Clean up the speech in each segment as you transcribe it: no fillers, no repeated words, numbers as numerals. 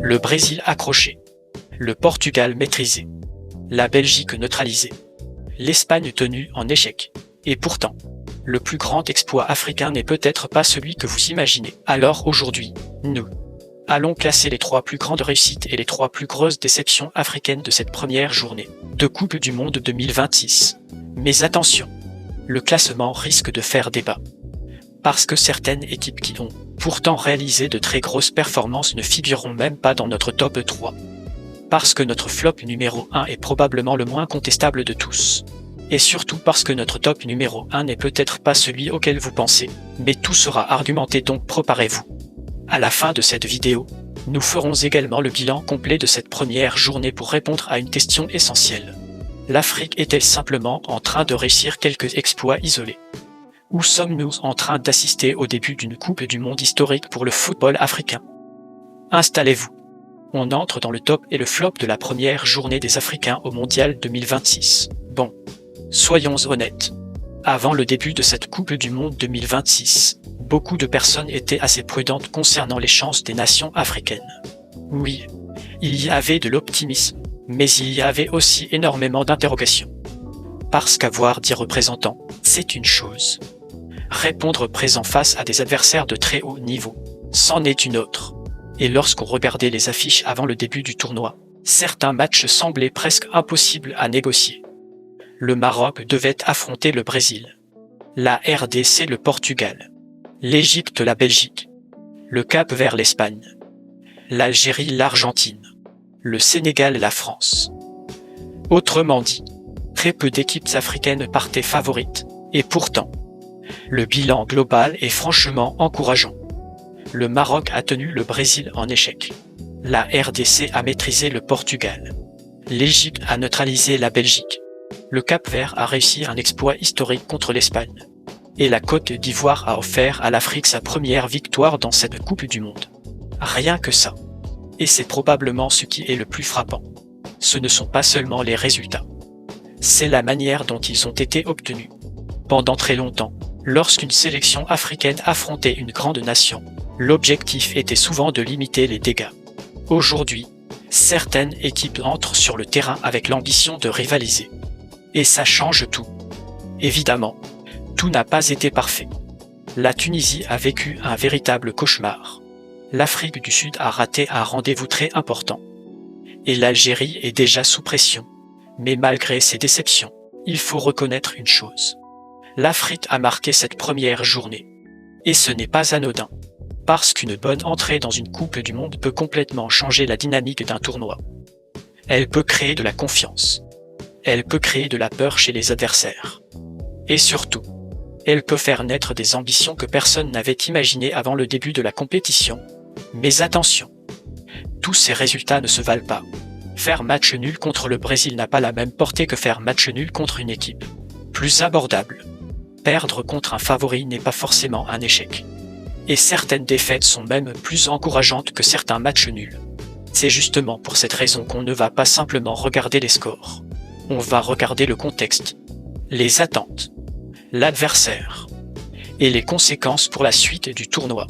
Le Brésil accroché. Le Portugal maîtrisé. La Belgique neutralisée. L'Espagne tenue en échec. Et pourtant, le plus grand exploit africain n'est peut-être pas celui que vous imaginez. Alors aujourd'hui, nous allons classer les 3 plus grandes réussites et les 3 plus grosses déceptions africaines de cette première journée de Coupe du Monde 2026. Mais attention, le classement risque de faire débat. Parce que certaines équipes qui ont pourtant réalisé de très grosses performances ne figureront même pas dans notre top 3. Parce que notre flop numéro 1 est probablement le moins contestable de tous. Et surtout parce que notre top numéro 1 n'est peut-être pas celui auquel vous pensez, mais tout sera argumenté, donc préparez-vous. À la fin de cette vidéo, nous ferons également le bilan complet de cette première journée pour répondre à une question essentielle. L'Afrique est-elle simplement en train de réussir quelques exploits isolés? Ou sommes-nous en train d'assister au début d'une Coupe du Monde historique pour le football africain? Installez-vous. On entre dans le top et le flop de la première journée des Africains au Mondial 2026. Bon, soyons honnêtes. Avant le début de cette Coupe du Monde 2026, beaucoup de personnes étaient assez prudentes concernant les chances des nations africaines. Oui, il y avait de l'optimisme, mais il y avait aussi énormément d'interrogations. Parce qu'avoir 10 représentants, c'est une chose. Répondre présent face à des adversaires de très haut niveau, c'en est une autre. Et lorsqu'on regardait les affiches avant le début du tournoi, certains matchs semblaient presque impossibles à négocier. Le Maroc devait affronter le Brésil, la RDC le Portugal, l'Égypte la Belgique, le Cap-Vert l'Espagne, l'Algérie l'Argentine, le Sénégal la France. Autrement dit, très peu d'équipes africaines partaient favorites, et pourtant, le bilan global est franchement encourageant. Le Maroc a tenu le Brésil en échec. La RDC a maîtrisé le Portugal. L'Égypte a neutralisé la Belgique. Le Cap-Vert a réussi un exploit historique contre l'Espagne. Et la Côte d'Ivoire a offert à l'Afrique sa première victoire dans cette Coupe du Monde. Rien que ça. Et c'est probablement ce qui est le plus frappant. Ce ne sont pas seulement les résultats. C'est la manière dont ils ont été obtenus. Pendant très longtemps, lorsqu'une sélection africaine affrontait une grande nation, l'objectif était souvent de limiter les dégâts. Aujourd'hui, certaines équipes entrent sur le terrain avec l'ambition de rivaliser. Et ça change tout. Évidemment, tout n'a pas été parfait. La Tunisie a vécu un véritable cauchemar. L'Afrique du Sud a raté un rendez-vous très important. Et l'Algérie est déjà sous pression. Mais malgré ces déceptions, il faut reconnaître une chose. L'Afrique a marqué cette première journée. Et ce n'est pas anodin. Parce qu'une bonne entrée dans une Coupe du Monde peut complètement changer la dynamique d'un tournoi. Elle peut créer de la confiance. Elle peut créer de la peur chez les adversaires. Et surtout, elle peut faire naître des ambitions que personne n'avait imaginées avant le début de la compétition. Mais attention, tous ces résultats ne se valent pas. Faire match nul contre le Brésil n'a pas la même portée que faire match nul contre une équipe plus abordable. Perdre contre un favori n'est pas forcément un échec. Et certaines défaites sont même plus encourageantes que certains matchs nuls. C'est justement pour cette raison qu'on ne va pas simplement regarder les scores. On va regarder le contexte, les attentes, l'adversaire et les conséquences pour la suite du tournoi.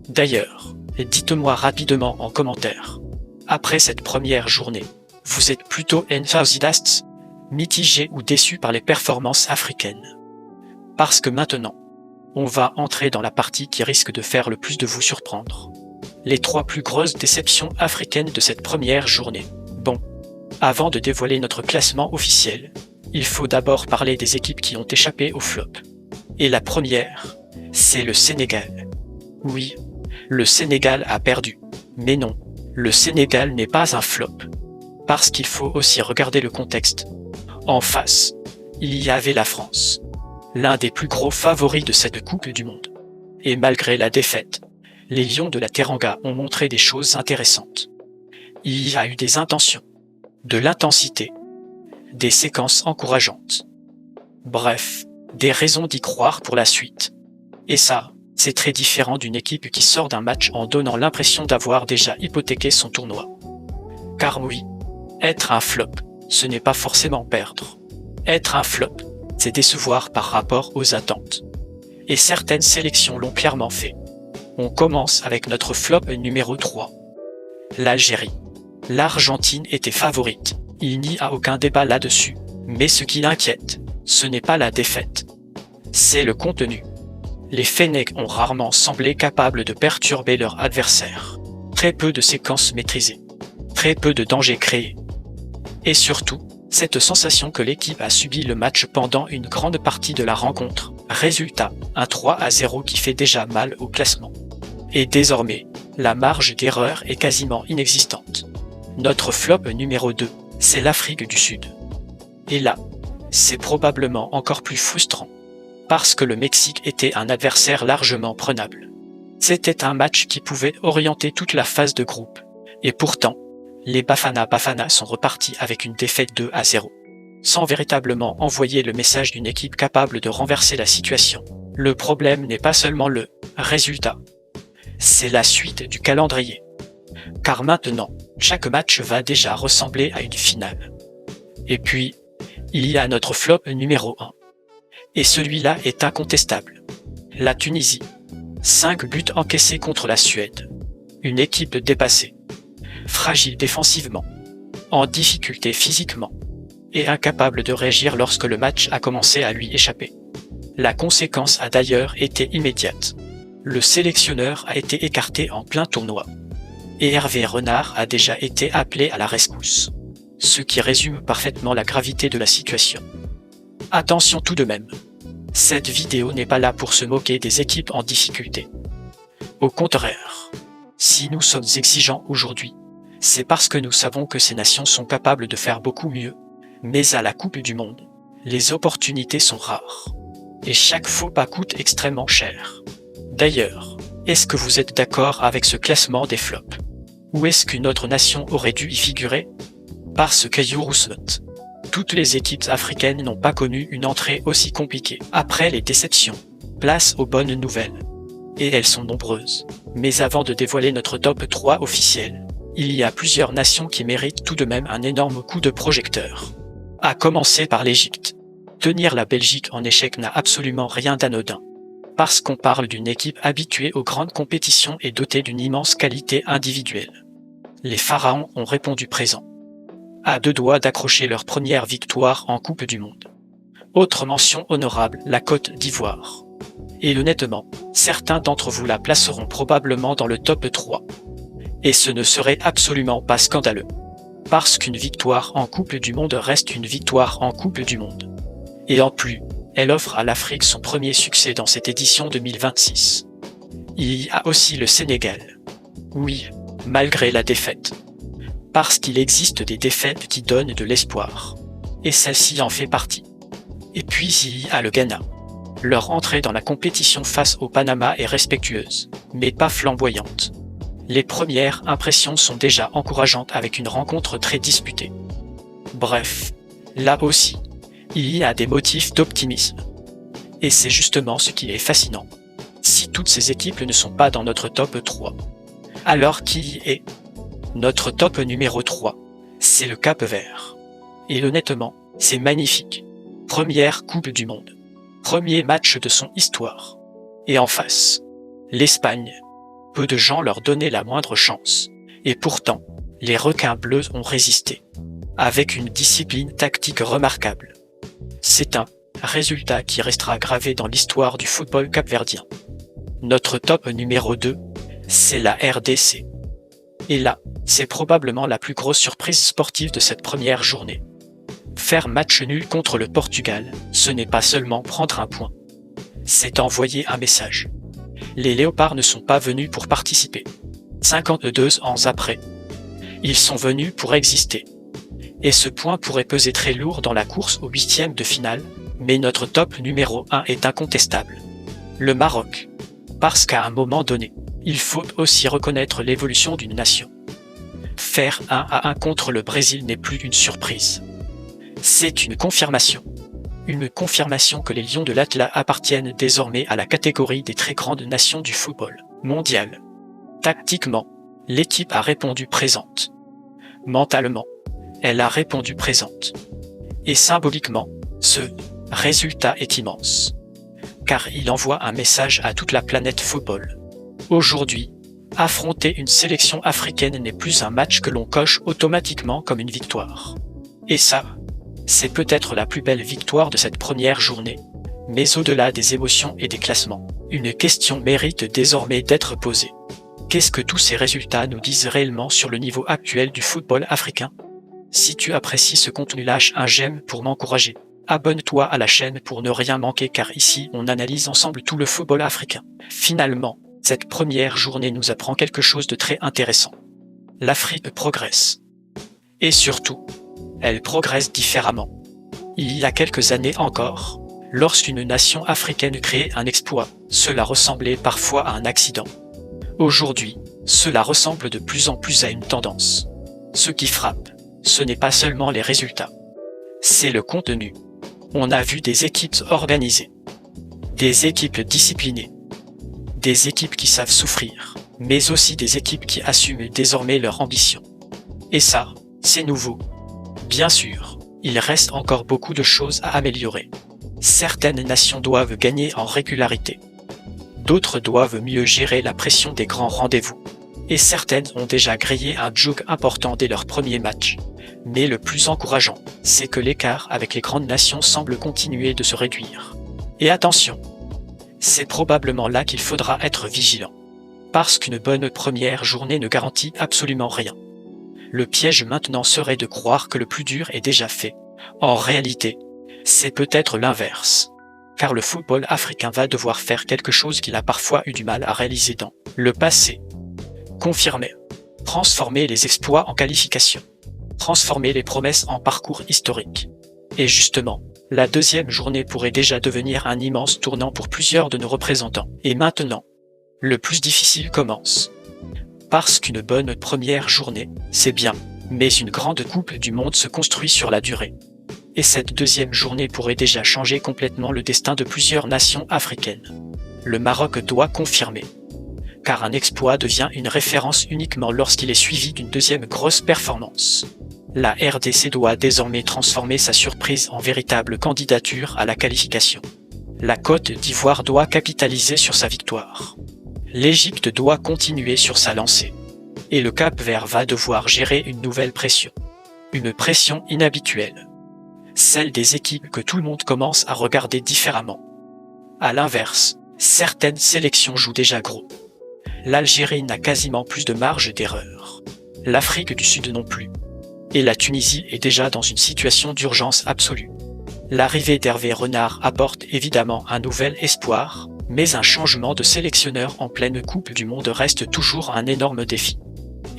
D'ailleurs, dites-moi rapidement en commentaire. Après cette première journée, vous êtes plutôt enthousiaste, mitigé ou déçu par les performances africaines? Parce que maintenant, on va entrer dans la partie qui risque de faire le plus de vous surprendre. Les 3 plus grosses déceptions africaines de cette première journée. Bon, avant de dévoiler notre classement officiel, il faut d'abord parler des équipes qui ont échappé au flop. Et la première, c'est le Sénégal. Oui, le Sénégal a perdu. Mais non, le Sénégal n'est pas un flop. Parce qu'il faut aussi regarder le contexte. En face, il y avait la France, l'un des plus gros favoris de cette Coupe du Monde. Et malgré la défaite, les Lions de la Teranga ont montré des choses intéressantes. Il y a eu des intentions, de l'intensité, des séquences encourageantes. Bref, des raisons d'y croire pour la suite. Et ça, c'est très différent d'une équipe qui sort d'un match en donnant l'impression d'avoir déjà hypothéqué son tournoi. Car oui, être un flop, ce n'est pas forcément perdre. Être un flop, c'est décevoir par rapport aux attentes. Et certaines sélections l'ont clairement fait. On commence avec notre flop numéro 3. L'Algérie. L'Argentine était favorite, il n'y a aucun débat là-dessus. Mais ce qui l'inquiète, ce n'est pas la défaite. C'est le contenu. Les Fennecs ont rarement semblé capables de perturber leur adversaire. Très peu de séquences maîtrisées. Très peu de dangers créés. Et surtout, cette sensation que l'équipe a subi le match pendant une grande partie de la rencontre. Résultat, un 3-0 qui fait déjà mal au classement. Et désormais, la marge d'erreur est quasiment inexistante. Notre flop numéro 2, c'est l'Afrique du Sud. Et là, c'est probablement encore plus frustrant. Parce que le Mexique était un adversaire largement prenable. C'était un match qui pouvait orienter toute la phase de groupe. Et pourtant, les Bafana Bafana sont repartis avec une défaite 2-0. Sans véritablement envoyer le message d'une équipe capable de renverser la situation. Le problème n'est pas seulement le résultat. C'est la suite du calendrier. Car maintenant, chaque match va déjà ressembler à une finale. Et puis, il y a notre flop numéro 1. Et celui-là est incontestable. La Tunisie. 5 buts encaissés contre la Suède. Une équipe dépassée. Fragile défensivement. En difficulté physiquement. Et incapable de réagir lorsque le match a commencé à lui échapper. La conséquence a d'ailleurs été immédiate. Le sélectionneur a été écarté en plein tournoi. Et Hervé Renard a déjà été appelé à la rescousse. Ce qui résume parfaitement la gravité de la situation. Attention tout de même. Cette vidéo n'est pas là pour se moquer des équipes en difficulté. Au contraire, si nous sommes exigeants aujourd'hui, c'est parce que nous savons que ces nations sont capables de faire beaucoup mieux. Mais à la Coupe du Monde, les opportunités sont rares. Et chaque faux pas coûte extrêmement cher. D'ailleurs, est-ce que vous êtes d'accord avec ce classement des flops? Ou est-ce qu'une autre nation aurait dû y figurer? Parce que Roosevelt. Toutes les équipes africaines n'ont pas connu une entrée aussi compliquée. Après les déceptions, place aux bonnes nouvelles. Et elles sont nombreuses. Mais avant de dévoiler notre top 3 officiel, il y a plusieurs nations qui méritent tout de même un énorme coup de projecteur. À commencer par l'Égypte. Tenir la Belgique en échec n'a absolument rien d'anodin. Parce qu'on parle d'une équipe habituée aux grandes compétitions et dotée d'une immense qualité individuelle. Les Pharaons ont répondu présent. À 2 doigts d'accrocher leur première victoire en Coupe du Monde. Autre mention honorable, la Côte d'Ivoire. Et honnêtement, certains d'entre vous la placeront probablement dans le top 3. Et ce ne serait absolument pas scandaleux. Parce qu'une victoire en Coupe du Monde reste une victoire en Coupe du Monde. Et en plus, elle offre à l'Afrique son premier succès dans cette édition 2026. Il y a aussi le Sénégal. Oui, malgré la défaite. Parce qu'il existe des défaites qui donnent de l'espoir. Et celle-ci en fait partie. Et puis il y a le Ghana. Leur entrée dans la compétition face au Panama est respectueuse, mais pas flamboyante. Les premières impressions sont déjà encourageantes avec une rencontre très disputée. Bref, là aussi, il y a des motifs d'optimisme. Et c'est justement ce qui est fascinant. Si toutes ces équipes ne sont pas dans notre top 3, alors qui y est? Notre top numéro 3, c'est le Cap-Vert. Et honnêtement, c'est magnifique. Première Coupe du Monde. Premier match de son histoire. Et en face, l'Espagne. Peu de gens leur donnaient la moindre chance. Et pourtant, les requins bleus ont résisté. Avec une discipline tactique remarquable. C'est un résultat qui restera gravé dans l'histoire du football capverdien. Notre top numéro 2, c'est la RDC. Et là, c'est probablement la plus grosse surprise sportive de cette première journée. Faire match nul contre le Portugal, ce n'est pas seulement prendre un point. C'est envoyer un message. Les Léopards ne sont pas venus pour participer. 52 ans après, ils sont venus pour exister. Et ce point pourrait peser très lourd dans la course au 8e de finale, mais notre top numéro 1 est incontestable. Le Maroc. Parce qu'à un moment donné, il faut aussi reconnaître l'évolution d'une nation. Faire 1-1 contre le Brésil n'est plus une surprise. C'est une confirmation. Une confirmation que les Lions de l'Atlas appartiennent désormais à la catégorie des très grandes nations du football mondial. Tactiquement, l'équipe a répondu présente. Mentalement, elle a répondu présente. Et symboliquement, ce résultat est immense. Car il envoie un message à toute la planète football. Aujourd'hui, Affronter une sélection africaine n'est plus un match que l'on coche automatiquement comme une victoire. Et ça, c'est peut-être la plus belle victoire de cette première journée. Mais au-delà des émotions et des classements, une question mérite désormais d'être posée. Qu'est-ce que tous ces résultats nous disent réellement sur le niveau actuel du football africain? Si tu apprécies ce contenu, lâche un j'aime pour m'encourager. Abonne-toi à la chaîne pour ne rien manquer car ici on analyse ensemble tout le football africain. Finalement, cette première journée nous apprend quelque chose de très intéressant. L'Afrique progresse. Et surtout, elle progresse différemment. Il y a quelques années encore, lorsqu'une nation africaine créait un exploit, cela ressemblait parfois à un accident. Aujourd'hui, cela ressemble de plus en plus à une tendance. Ce qui frappe, ce n'est pas seulement les résultats. C'est le contenu. On a vu des équipes organisées, des équipes disciplinées, des équipes qui savent souffrir, mais aussi des équipes qui assument désormais leur ambition. Et ça, c'est nouveau. Bien sûr, il reste encore beaucoup de choses à améliorer. Certaines nations doivent gagner en régularité. D'autres doivent mieux gérer la pression des grands rendez-vous. Et certaines ont déjà grillé un jug important dès leur premier match. Mais le plus encourageant, c'est que l'écart avec les grandes nations semble continuer de se réduire. Et attention, c'est probablement là qu'il faudra être vigilant. Parce qu'une bonne première journée ne garantit absolument rien. Le piège maintenant serait de croire que le plus dur est déjà fait. En réalité, c'est peut-être l'inverse. Car le football africain va devoir faire quelque chose qu'il a parfois eu du mal à réaliser dans le passé. Confirmer. Transformer les exploits en qualification. Transformer les promesses en parcours historique. Et justement, la deuxième journée pourrait déjà devenir un immense tournant pour plusieurs de nos représentants. Et maintenant, le plus difficile commence. Parce qu'une bonne première journée, c'est bien, mais une grande coupe du monde se construit sur la durée. Et cette deuxième journée pourrait déjà changer complètement le destin de plusieurs nations africaines. Le Maroc doit confirmer. Car un exploit devient une référence uniquement lorsqu'il est suivi d'une deuxième grosse performance. La RDC doit désormais transformer sa surprise en véritable candidature à la qualification. La Côte d'Ivoire doit capitaliser sur sa victoire. L'Égypte doit continuer sur sa lancée. Et le Cap-Vert va devoir gérer une nouvelle pression. Une pression inhabituelle. Celle des équipes que tout le monde commence à regarder différemment. À l'inverse, certaines sélections jouent déjà gros. L'Algérie n'a quasiment plus de marge d'erreur. L'Afrique du Sud non plus. Et la Tunisie est déjà dans une situation d'urgence absolue. L'arrivée d'Hervé Renard apporte évidemment un nouvel espoir, mais un changement de sélectionneur en pleine Coupe du Monde reste toujours un énorme défi.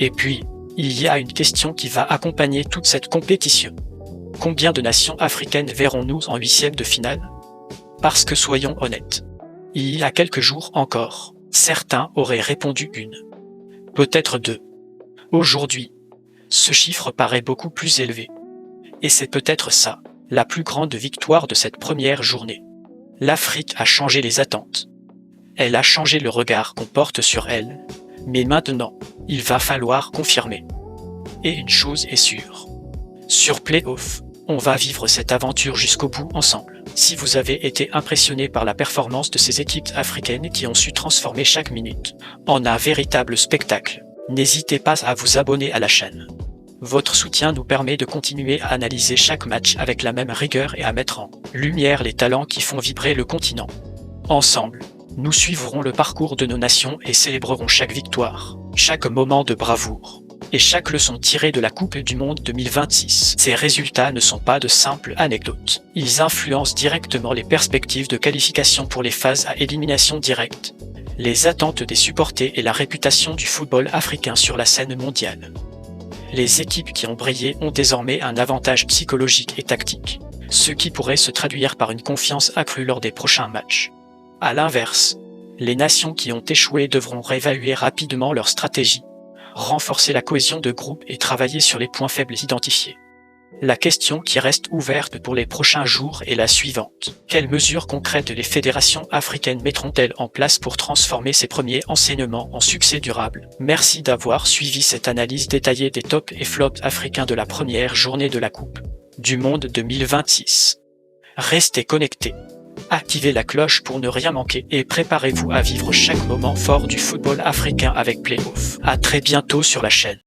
Et puis, il y a une question qui va accompagner toute cette compétition. Combien de nations africaines verrons-nous en huitième de finale? Parce que soyons honnêtes, il y a quelques jours encore, certains auraient répondu une. Peut-être deux. Aujourd'hui, ce chiffre paraît beaucoup plus élevé. Et c'est peut-être ça, la plus grande victoire de cette première journée. L'Afrique a changé les attentes. Elle a changé le regard qu'on porte sur elle. Mais maintenant, il va falloir confirmer. Et une chose est sûre. Sur Playoff, on va vivre cette aventure jusqu'au bout ensemble. Si vous avez été impressionné par la performance de ces équipes africaines qui ont su transformer chaque minute en un véritable spectacle, n'hésitez pas à vous abonner à la chaîne. Votre soutien nous permet de continuer à analyser chaque match avec la même rigueur et à mettre en lumière les talents qui font vibrer le continent. Ensemble, nous suivrons le parcours de nos nations et célébrerons chaque victoire, chaque moment de bravoure et chaque leçon tirée de la Coupe du Monde 2026. Ces résultats ne sont pas de simples anecdotes. Ils influencent directement les perspectives de qualification pour les phases à élimination directe, les attentes des supporters et la réputation du football africain sur la scène mondiale. Les équipes qui ont brillé ont désormais un avantage psychologique et tactique, ce qui pourrait se traduire par une confiance accrue lors des prochains matchs. À l'inverse, les nations qui ont échoué devront réévaluer rapidement leur stratégie, renforcer la cohésion de groupe et travailler sur les points faibles identifiés. La question qui reste ouverte pour les prochains jours est la suivante. Quelles mesures concrètes les fédérations africaines mettront-elles en place pour transformer ces premiers enseignements en succès durable? Merci d'avoir suivi cette analyse détaillée des tops et flops africains de la première journée de la Coupe du Monde 2026. Restez connectés. Activez la cloche pour ne rien manquer et préparez-vous à vivre chaque moment fort du football africain avec Playoff. À très bientôt sur la chaîne.